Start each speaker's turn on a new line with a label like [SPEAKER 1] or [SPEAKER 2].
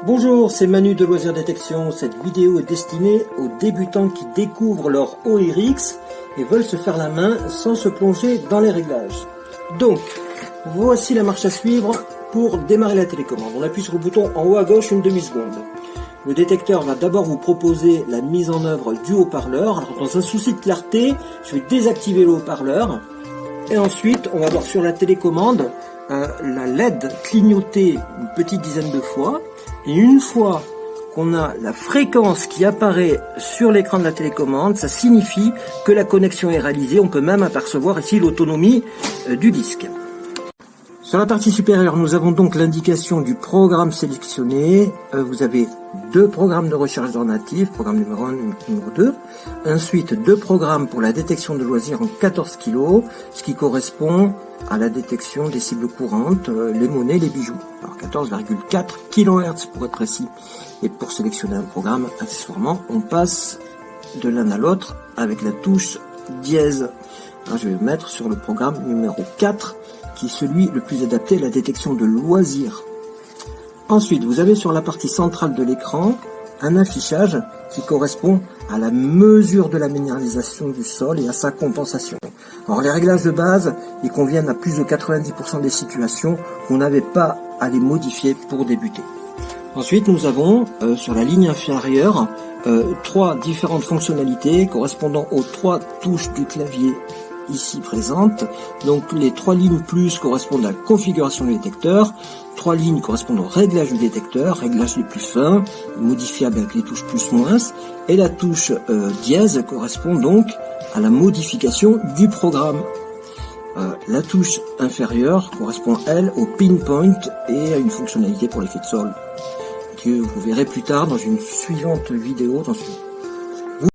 [SPEAKER 1] Bonjour, c'est Manu de Loisirs Détection. Cette vidéo est destinée aux débutants qui découvrent leur ORX et veulent se faire la main sans se plonger dans les réglages. Donc, voici la marche à suivre pour démarrer la télécommande. On appuie sur le bouton en haut à gauche une demi-seconde. Le détecteur va d'abord vous proposer la mise en œuvre du haut-parleur. Alors, dans un souci de clarté, je vais désactiver le haut-parleur. Et ensuite, on va voir sur la télécommande la LED clignoter une petite dizaine de fois. Et une fois qu'on a la fréquence qui apparaît sur l'écran de la télécommande, ça signifie que la connexion est réalisée. On peut même apercevoir ici l'autonomie du disque. Sur la partie supérieure, nous avons donc l'indication du programme sélectionné. Vous avez deux programmes de recherche d'ordinatif, programme numéro 1 et numéro 2. Ensuite, deux programmes pour la détection de loisirs en 14 kg, ce qui correspond à la détection des cibles courantes, les monnaies, les bijoux. Alors 14,4 kHz pour être précis. Et pour sélectionner un programme, accessoirement, on passe de l'un à l'autre avec la touche dièse. Alors, je vais me mettre sur le programme numéro 4, qui est celui le plus adapté à la détection de loisirs. Ensuite, vous avez sur la partie centrale de l'écran un affichage qui correspond à la mesure de la minéralisation du sol et à sa compensation. Alors les réglages de base, ils conviennent à plus de 90% des situations où on n'avait pas à les modifier pour débuter. Ensuite, nous avons sur la ligne inférieure trois différentes fonctionnalités correspondant aux trois touches du clavier ici présentes. Donc les trois lignes plus correspondent à la configuration du détecteur, trois lignes correspondent au réglage du détecteur, réglage les plus fins, modifiable avec les touches plus moins, et la touche dièse correspond donc à la modification du programme. La touche inférieure correspond elle au pinpoint et à une fonctionnalité pour l'effet de sol que vous verrez plus tard dans une suivante vidéo, dans une